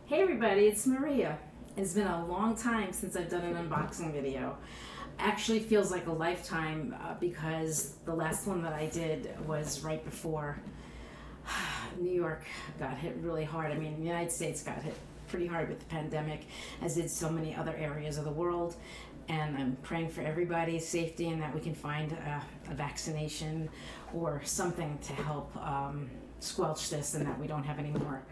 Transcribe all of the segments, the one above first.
Hey everybody, it's Maria. It's been a long time since I've done an unboxing video. Actually feels like a lifetime because the last one that I did was right before New York got hit really hard. I mean, the United States got hit pretty hard with the pandemic, as did so many other areas of the world. And I'm praying for everybody's safety and that we can find a vaccination or something to help squelch this and that we don't have any more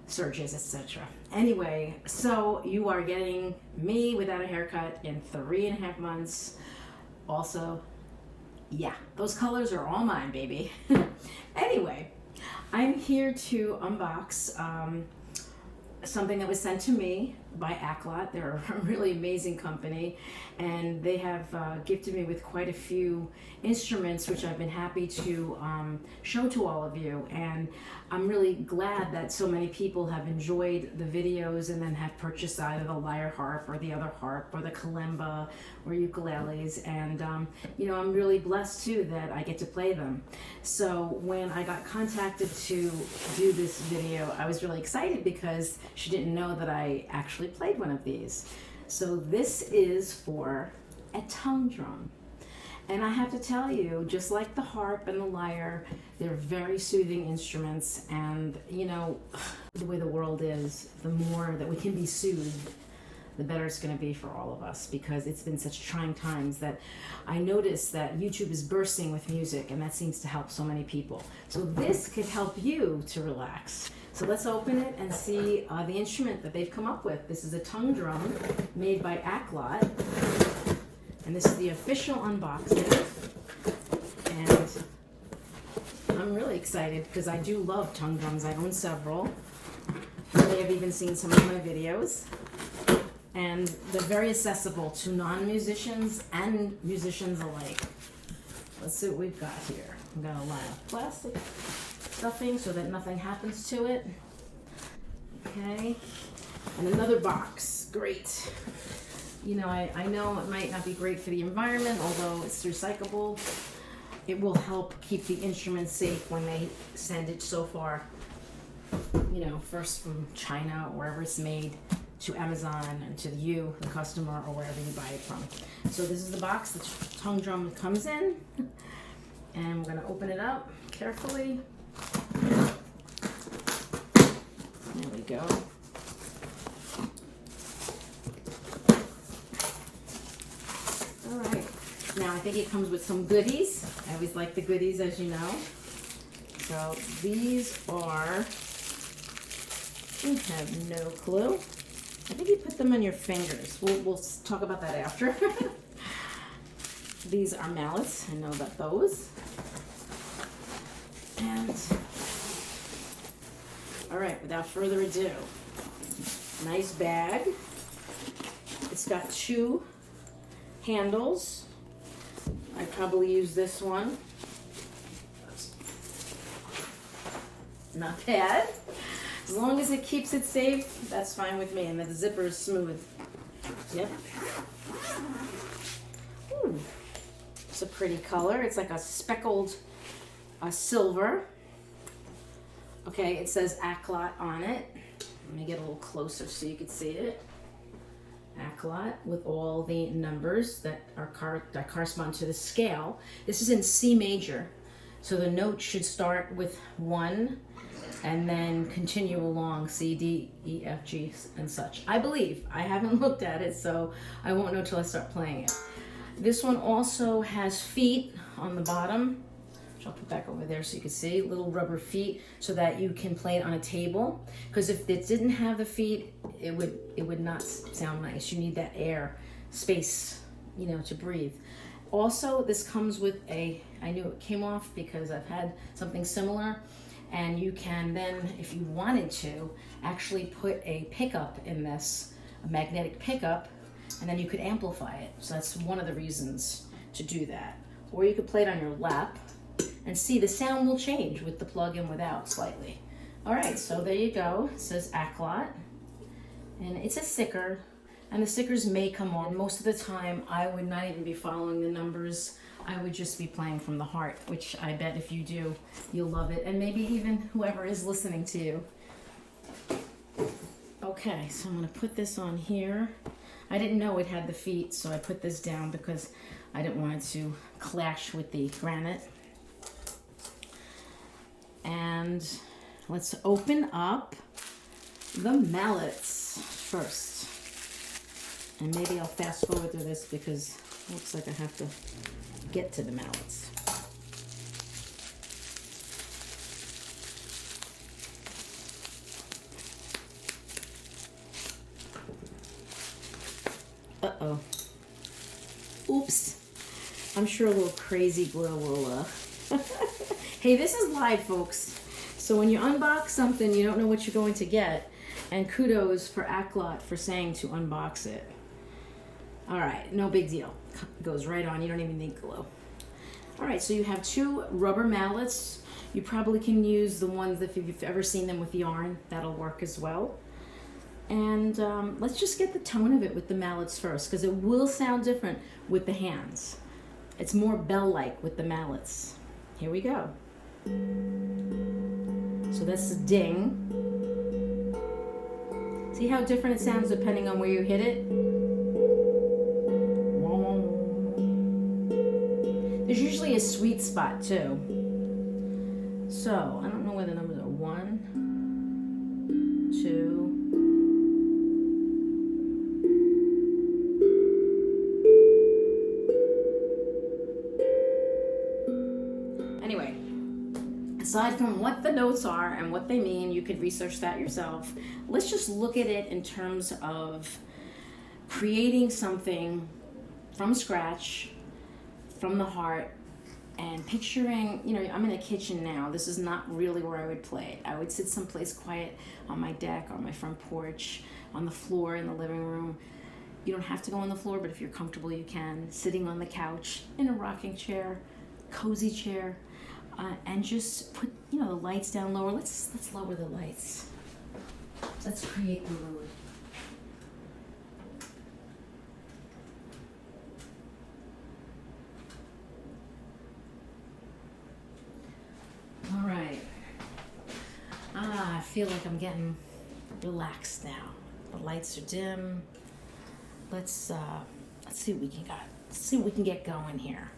surges, etc. Anyway, so you are getting me without a haircut in 3.5 months. Also, yeah, those colors are all mine, baby. Anyway, I'm here to unbox something that was sent to me by Aklot. They're a really amazing company, and they have gifted me with quite a few instruments, which I've been happy to show to all of you. And I'm really glad that so many people have enjoyed the videos and then have purchased either the lyre harp or the other harp or the kalimba or ukuleles. And you know, I'm really blessed too that I get to play them. So when I got contacted to do this video, I was really excited because she didn't know that I actually played one of these. So this is for a tongue drum. And I have to tell you, just like the harp and the lyre, they're very soothing instruments. And you know, the way the world is, the more that we can be soothed, the better it's going to be for all of us, because it's been such trying times that I noticed that YouTube is bursting with music, and that seems to help so many people. So this could help you to relax. So let's open it and see the instrument that they've come up with. This is a tongue drum made by Aklot, and this is the official unboxing. And I'm really excited because I do love tongue drums. I own several. You may have even seen some of my videos. And they're very accessible to non-musicians and musicians alike. Let's see what we've got here. We've got a lot of plastic stuffing so that nothing happens to it. Okay, and another box. Great. You know, I know it might not be great for the environment, although it's recyclable. It will help keep the instrument safe when they send it so far, you know, first from China or wherever it's made, to Amazon and to you, the customer, or wherever you buy it from. So this is the box the tongue drum comes in, and I'm gonna open it up carefully. There we go. All right, now I think it comes with some goodies. I always like the goodies, as you know. So these are, I have no clue. I think you put them on your fingers. We'll talk about that after. These are mallets. I know about those. And all right, without further ado, nice bag. It's got 2 handles. I probably use this one. Not bad. As long as it keeps it safe, that's fine with me, and the zipper is smooth. Yep. Ooh, it's a pretty color. It's like a speckled silver. Okay, it says Aklot on it. Let me get a little closer so you can see it. Aklot with all the numbers that correspond to the scale. This is in C major, so the note should start with 1 and then continue along C, D, E, F, G, and such. I believe. I haven't looked at it, so I won't know till I start playing it. This one also has feet on the bottom, which I'll put back over there so you can see, little rubber feet, so that you can play it on a table. Because if it didn't have the feet, it would not sound nice. You need that air, space, you know, to breathe. Also, this comes with I knew it came off because I've had something similar. And you can then, if you wanted to, actually put a pickup in this, a magnetic pickup, and then you could amplify it. So that's one of the reasons to do that. Or you could play it on your lap and see the sound will change with the plug in without slightly. All right, so there you go. It says Aklot, and it's a sticker, and the stickers may come on. Most of the time, I would not even be following the numbers. I would just be playing from the heart, which I bet if you do, you'll love it. And maybe even whoever is listening to you. Okay. Okay, so I'm going to put this on here. I didn't know it had the feet, so I put this down because I didn't want it to clash with the granite. And let's open up the mallets first. And maybe I'll fast forward through this because it looks like I have to get to the mallets. Uh-oh. Oops. I'm sure a little crazy glue will, Hey, this is live, folks. So when you unbox something, you don't know what you're going to get. And kudos for Aklot for saying to unbox it. All right, no big deal. It goes right on. You don't even need glue. All right, so you have 2 rubber mallets. You probably can use the ones that if you've ever seen them with yarn, that'll work as well. And let's just get the tone of it with the mallets first, because it will sound different with the hands. It's more bell-like with the mallets. Here we go. So that's the ding. See how different it sounds depending on where you hit it? There's usually a sweet spot too. So, I don't know where the numbers are. 1, 2. Anyway, aside from what the notes are and what they mean, you could research that yourself. Let's just look at it in terms of creating something from scratch, from the heart, and picturing, you know, I'm in a kitchen now. This is not really where I would play it. I would sit someplace quiet on my deck, on my front porch, on the floor in the living room. You don't have to go on the floor, but if you're comfortable, you can. Sitting on the couch, in a rocking chair, cozy chair, and just put, you know, the lights down lower. Let's lower the lights. Let's create the mood. All right. I feel like I'm getting relaxed now. The lights are dim. Let's see what we can got. Let's see what we can get going here.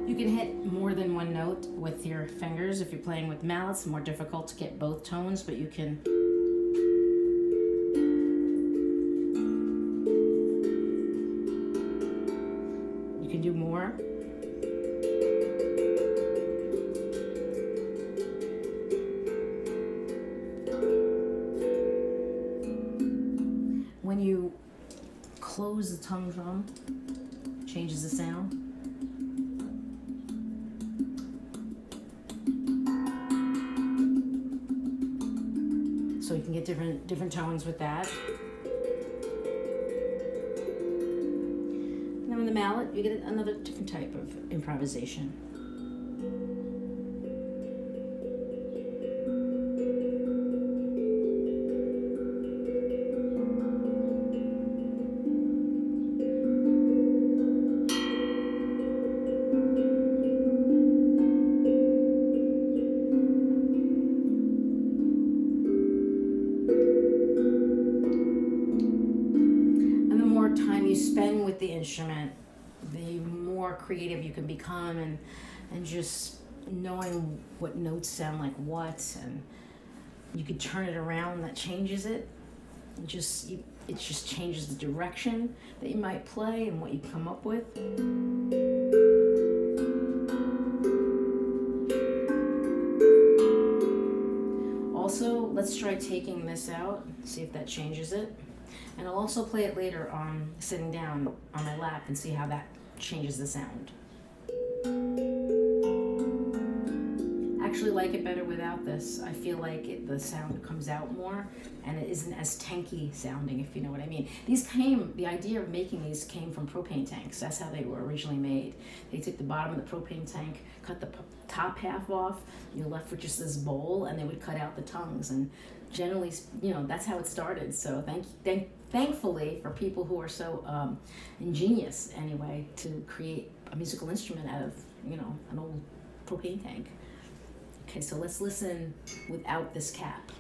You can hit more than one note with your fingers. If you're playing with mallets, it's more difficult to get both tones, but you can do more. When you close the tongue drum, changes the sound. So you can get different tones with that. And then with the mallet, you get another different type of improvisation. spend with the instrument, the more creative you can become, and just knowing what notes sound like what, and you could turn it around. That changes it. It just changes the direction that you might play and what you come up with. Also, let's try taking this out, see if that changes it. And I'll also play it later on sitting down on my lap and see how that changes the sound. Actually like it better without this. I feel like the sound comes out more and it isn't as tanky sounding, if you know what I mean. The idea of making these came from propane tanks. That's how they were originally made. They took the bottom of the propane tank, cut the top half off, you're left with just this bowl, and they would cut out the tongues. And generally, that's how it started. So thankfully for people who are so ingenious anyway to create a musical instrument out of, an old propane tank. Okay, so let's listen without this cap.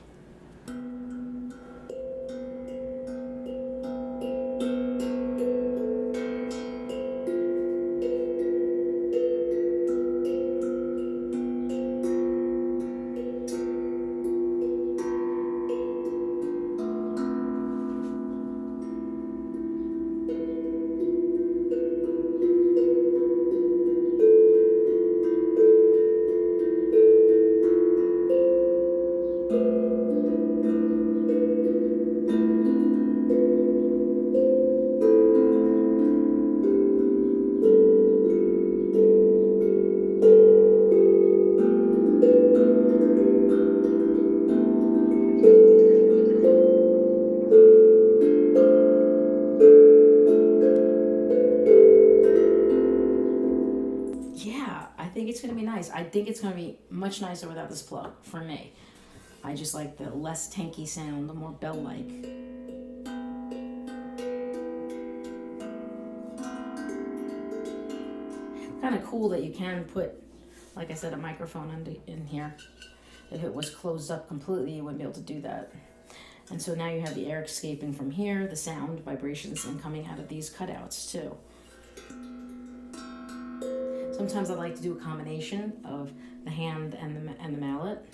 It's going to be nice. I think it's going to be much nicer without this plug for me. I just like the less tanky sound, the more bell-like. Kind of cool that you can put, like I said, a microphone in here. If it was closed up completely, you wouldn't be able to do that. And so now you have the air escaping from here, the sound, vibrations, and coming out of these cutouts too. Sometimes I like to do a combination of the hand and the mallet.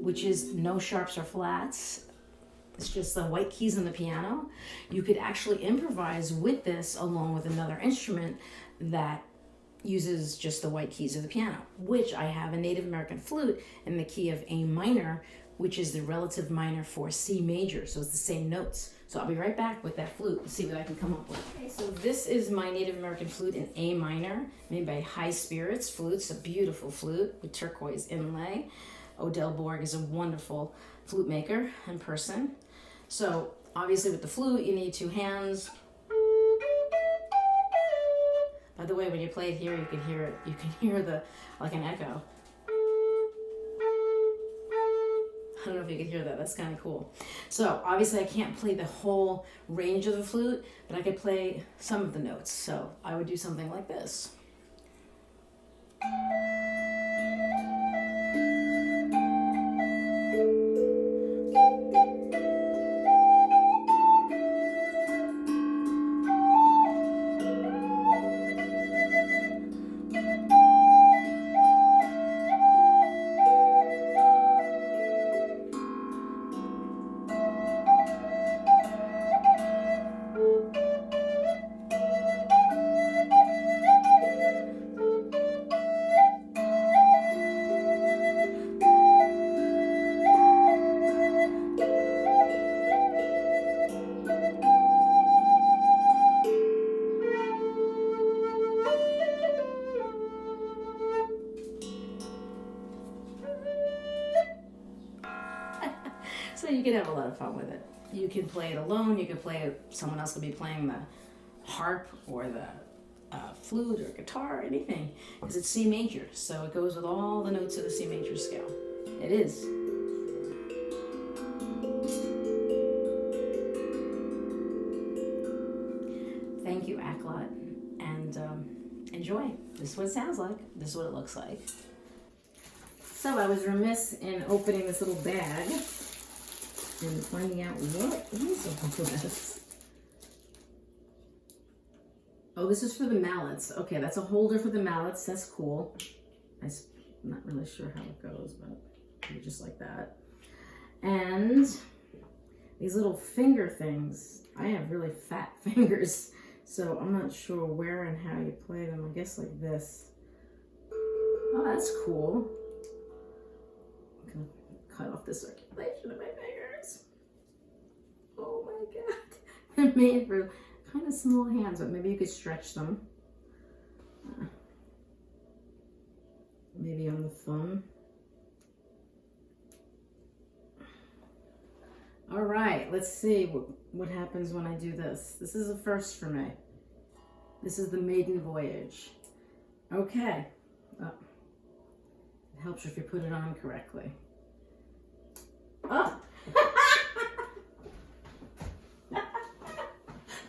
Which is no sharps or flats. It's just the white keys on the piano. You could actually improvise with this along with another instrument that uses just the white keys of the piano, which I have a Native American flute in the key of A minor, which is the relative minor for C major. So it's the same notes. So I'll be right back with that flute and see what I can come up with. Okay, so this is my Native American flute in A minor, made by High Spirits Flutes, a beautiful flute with turquoise inlay. Odell Borg is a wonderful flute maker and person. So obviously with the flute, you need two hands. By the way, when you play it here, you can hear it. You can hear like an echo. I don't know if you can hear that. That's kind of cool. So obviously I can't play the whole range of the flute, but I could play some of the notes. So I would do something like this. So you can have a lot of fun with it. You can play it alone, you can play it, someone else could be playing the harp or the flute or guitar or anything, because it's C major, so it goes with all the notes of the C major scale. It is. Thank you, Aklot, and enjoy. This is what it sounds like. This is what it looks like. So I was remiss in opening this little bag and finding out what is all this. Oh, this is for the mallets. Okay, that's a holder for the mallets. That's cool. I'm not really sure how it goes, but just like that. And these little finger things. I have really fat fingers, so I'm not sure where and how you play them. I guess like this. Oh, that's cool. I'm gonna cut off the circulation of my fingers. Oh my God. They're made for kind of small hands, but maybe you could stretch them. Maybe on the thumb. All right, let's see what happens when I do this. This is a first for me. This is the maiden voyage. Okay. Oh. It helps if you put it on correctly. Oh!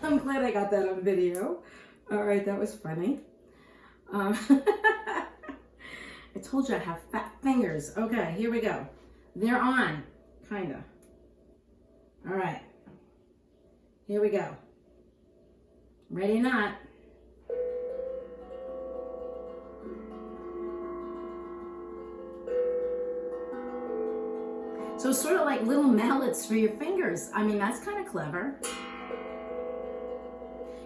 I'm glad I got that on video. All right, that was funny. I told you I have fat fingers. Okay, here we go. They're on, kinda. All right, here we go. Ready or not? So it's sort of like little mallets for your fingers. I mean, that's kind of clever.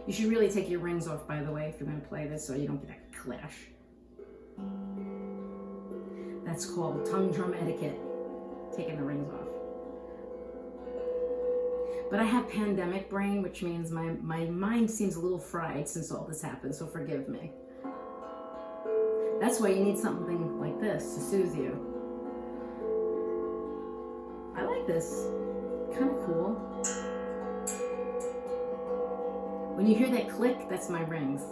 You should really take your rings off, by the way, if you're going to play this so you don't get a clash. That's called tongue drum etiquette, taking the rings off. But I have pandemic brain, which means my mind seems a little fried since all this happened, so forgive me. That's why you need something like this to soothe you. I like this. Kind of cool. When you hear that click, that's my rings.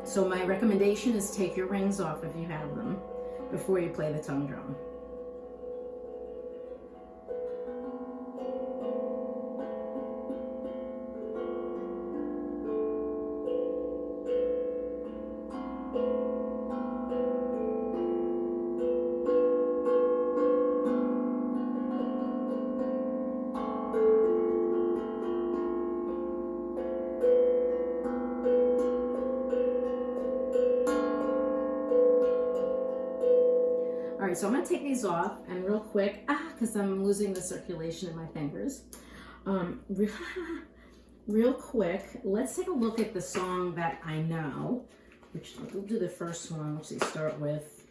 So my recommendation is take your rings off if you have them before you play the tongue drum. All right, so I'm gonna take these off and real quick, because I'm losing the circulation in my fingers. Real quick, let's take a look at the song that I know, which we'll do the first one, which they start with.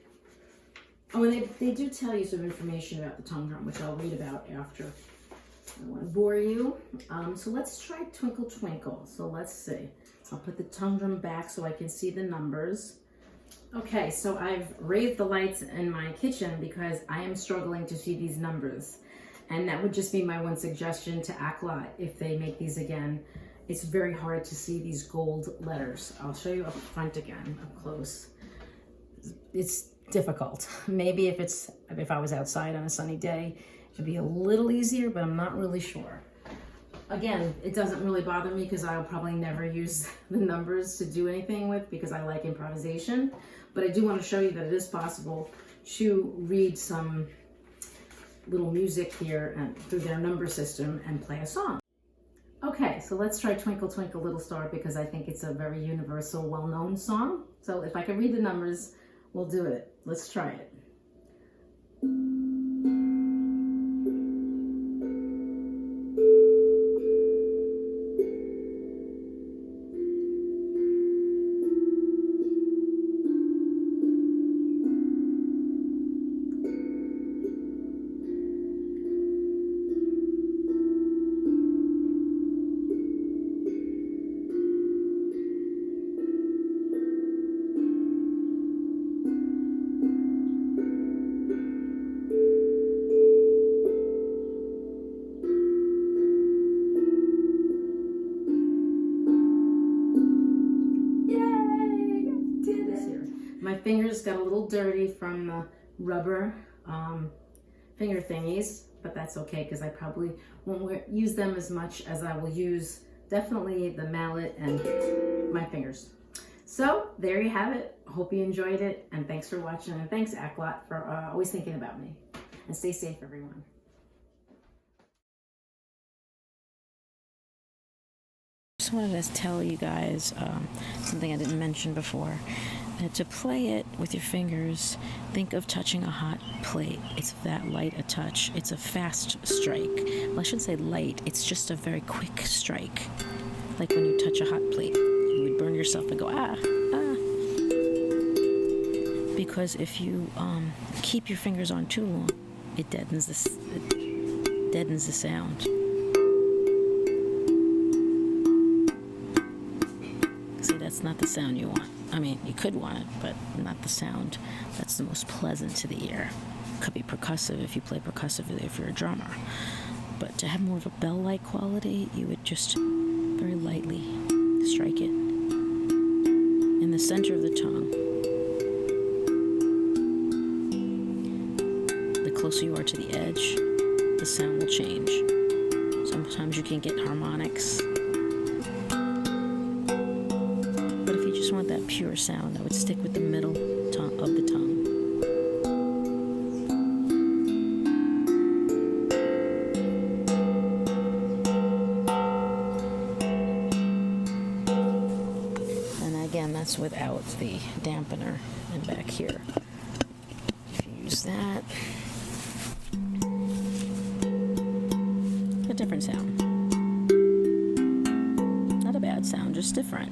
Oh, and they do tell you some information about the tongue drum, which I'll read about after. I don't want to bore you. So let's try Twinkle Twinkle. So let's see. I'll put the tongue drum back so I can see the numbers. Okay, so I've raised the lights in my kitchen because I am struggling to see these numbers. And that would just be my one suggestion to Aklot if they make these again. It's very hard to see these gold letters. I'll show you up front again, up close. It's difficult. Maybe if I was outside on a sunny day, it'd be a little easier, but I'm not really sure. Again, it doesn't really bother me because I'll probably never use the numbers to do anything with because I like improvisation. But I do want to show you that it is possible to read some little music here and through their number system and play a song. Okay, so let's try Twinkle Twinkle Little Star because I think it's a very universal, well-known song. So if I can read the numbers, we'll do it. Let's try it. My fingers got a little dirty from the rubber finger thingies, but that's okay because I probably won't use them as much as I will use definitely the mallet and my fingers. So there you have it. Hope you enjoyed it, and thanks for watching, and thanks Aklot for always thinking about me. And stay safe, everyone. Just wanted to tell you guys something I didn't mention before. To play it with your fingers, think of touching a hot plate. It's that light a touch. It's a fast strike. Well, I shouldn't say light. It's just a very quick strike. Like when you touch a hot plate, you would burn yourself and go, ah, ah. Because if you keep your fingers on too long, it deadens the sound. See, that's not the sound you want. I mean, you could want it, but not the sound that's the most pleasant to the ear. Could be percussive if you play percussively if you're a drummer. But to have more of a bell-like quality, you would just very lightly strike it in the center of the tongue. The closer you are to the edge, the sound will change. Sometimes you can get harmonics. Just want that pure sound. I would stick with the middle of the tongue. And again, that's without the dampener. And back here, if you use that, a different sound. Not a bad sound, just different.